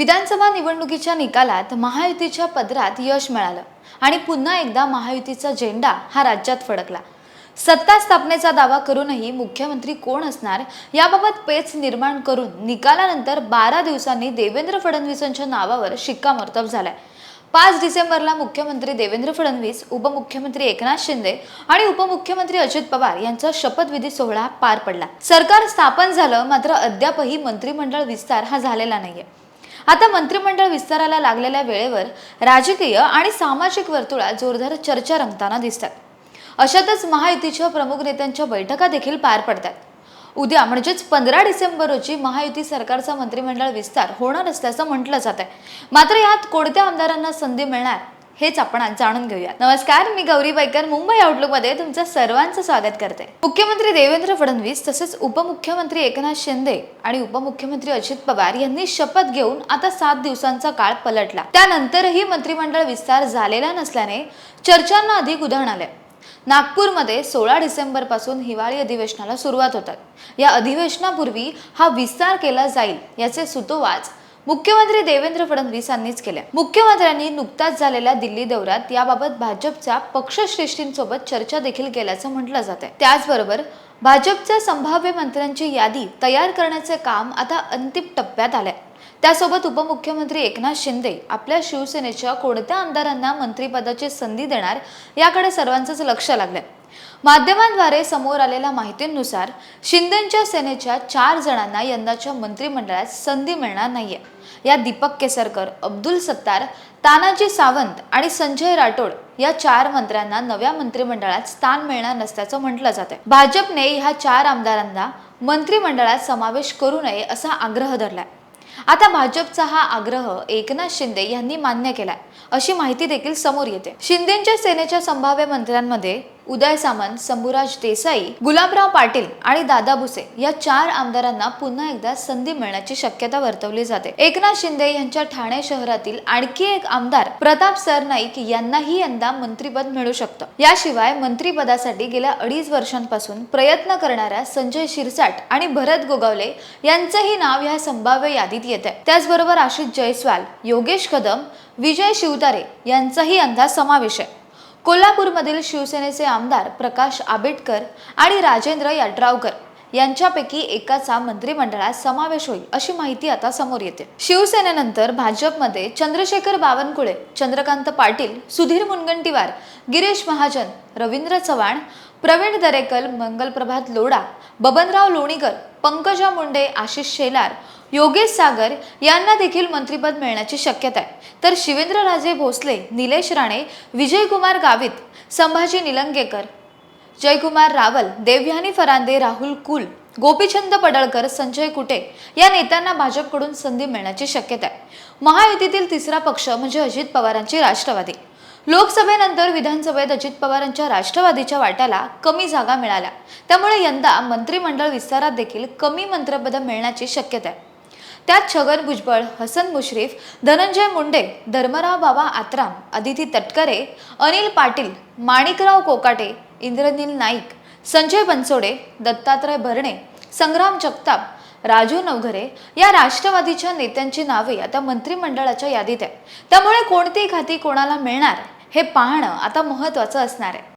विधानसभा निवडणुकीच्या निकालात महायुतीच्या पदरात यश मिळालं आणि पुन्हा एकदा महायुतीचा झेंडा हा राज्यात फडकला। सत्ता स्थापनेचा दावा करूनही मुख्यमंत्री कोण असणार याबाबत पेच निर्माण करून निकालानंतर 12 दिवसांनी देवेंद्र फडणवीसांच्या नावावर शिक्कामोर्तब झालाय। 5 डिसेंबरला मुख्यमंत्री देवेंद्र फडणवीस, उपमुख्यमंत्री एकनाथ शिंदे आणि उपमुख्यमंत्री अजित पवार यांचा शपथविधी सोहळा पार पडला। सरकार स्थापन झालं, मात्र अद्यापही मंत्रिमंडळ विस्तार हा झालेला नाहीये। आता मंत्रिमंडळ विस्ताराला लागलेल्या वेळेवर राजकीय आणि सामाजिक वर्तुळात जोरदार चर्चा रंगताना दिसतात। अशातच महायुतीच्या प्रमुख नेत्यांच्या बैठका देखील पार पडतात। उद्या म्हणजेच 15 डिसेंबर रोजी महायुती सरकारचा मंत्रिमंडळ विस्तार होणार असल्याचं म्हटलं जात आहे। मात्र यात कोणत्या आमदारांना संधी मिळणार हेच आपण आज जाणून घेऊया। नमस्कार, मी गौरी बैकर मुंबई आउटलुक मध्ये तुमचं सर्वांचं स्वागत करते। मुख्यमंत्री देवेंद्र फडणवीस तसेच उपमुख्यमंत्री एकनाथ शिंदे आणि उपमुख्यमंत्री अजित पवार यांनी शपथ घेऊन आता 7 दिवसांचा काळ पलटला। त्यानंतरही मंत्रिमंडळ विस्तार झालेला नसल्याने चर्चांना अधिक उधाण आले। नागपूरमध्ये 16 डिसेंबर पासून हिवाळी अधिवेशनाला सुरुवात होतात। या अधिवेशनापूर्वी हा विस्तार केला जाईल याचे सुतोवाच मुख्यमंत्री देवेंद्र फडणवीस यांनीच केले। मुख्यमंत्र्यांनी नुकताच झालेल्या दिल्ली दौऱ्यात याबाबत भाजपच्या पक्षश्रेष्ठींसोबत चर्चा देखील केल्याचं म्हटलं जाते। त्याचबरोबर भाजपच्या संभाव्य मंत्र्यांची यादी तयार करण्याचे काम आता अंतिम टप्प्यात आले। त्यासोबत उपमुख्यमंत्री एकनाथ शिंदे आपल्या शिवसेनेच्या कोणत्या आमदारांना मंत्रिपदाची संधी देणार याकडे सर्वांचंच लक्ष लागलंय। माध्यमांद्वारे समोर आलेल्या माहितीनुसार शिंदेच्या सेनेच्या 4 जणांना यंदाच्या मंत्रिमंडळात संधी मिळणार नाहीये। या दीपक केसरकर, अब्दुल सत्तार, तानाजी सावंत आणि संजय राठोड या 4 मंत्र्यांना नव्या मंत्रिमंडळात स्थान मिळणार नसल्याचं म्हटलं जातंय। भाजपने ह्या 4 आमदारांना मंत्रिमंडळात समावेश करू नये असा आग्रह धरलाय। आता भाजपचा हा आग्रह एकनाथ शिंदे यांनी मान्य केलाय अशी माहिती देखील समोर येते। शिंदेच्या सेनेच्या संभाव्य मंत्र्यांमध्ये उदय सामंत, शंभूराज देसाई, गुलाबराव पाटील आणि दादा भुसे या 4 आमदारांना पुन्हा एकदा संधी मिळण्याची शक्यता वर्तवली जाते। एकनाथ शिंदे यांच्या ठाणे शहरातील आणखी एक आमदार प्रताप सरनाईक यांनाही यंदा मंत्रिपद मिळू शकतं। याशिवाय मंत्रिपदासाठी गेल्या 2.5 वर्षांपासून प्रयत्न करणाऱ्या संजय शिरसाट आणि भरत गोगावले यांचंही नाव या संभाव्य यादीत येते। त्याचबरोबर आशिष जयस्वाल, योगेश कदम, विजय शिवतारे यांचाही यंदा समावेश आहे। कोल्हापूरमधील शिवसेनेचे आमदार प्रकाश आंबेडकर आणि राजेंद्र यड्रावकर यांच्यापैकी एकाचा मंत्रिमंडळात समावेश होईल अशी माहिती आता समोर येते। शिवसेनेनंतर भाजपमध्ये चंद्रशेखर बावनकुळे, चंद्रकांत पाटील, सुधीर मुनगंटीवार, गिरीश महाजन, रवींद्र चव्हाण, प्रवीण दरेकर, मंगलप्रभात लोढा, बबनराव लोणीकर, पंकजा मुंडे, आशिष शेलार, योगेश सागर यांना देखील मंत्रिपद मिळण्याची शक्यता आहे। तर शिवेंद्रराजे भोसले, निलेश राणे, विजयकुमार गावित, संभाजी निलंगेकर, जयकुमार रावल, देवयानी फरांदे, राहुल कुल, गोपीचंद पडळकर, संजय कुटे या नेत्यांना भाजपकडून संधी मिळण्याची शक्यता आहे। महायुतीतील तिसरा पक्ष म्हणजे अजित पवारांची राष्ट्रवादी। लोकसभेनंतर विधानसभेत अजित पवारांच्या राष्ट्रवादीच्या वाट्याला कमी जागा मिळाल्या, त्यामुळे यंदा मंत्रिमंडळ विस्तारात देखील कमी मंत्रिपद मिळण्याची शक्यता आहे। त्यात छगन भुजबळ, हसन मुश्रीफ, धनंजय मुंडे, धर्मराव बाबा आत्राम, अदिती तटकरे, अनिल पाटील, माणिकराव कोकाटे, इंद्रनील नाईक, संजय बनसोडे, दत्तात्रय भरणे, संग्राम जगताप, राजू नवघरे या राष्ट्रवादीच्या नेत्यांची नावे आता मंत्रिमंडळाच्या यादीत आहे। त्यामुळे कोणती खाती कोणाला मिळणार हे पाहणं आता महत्त्वाचं असणार आहे।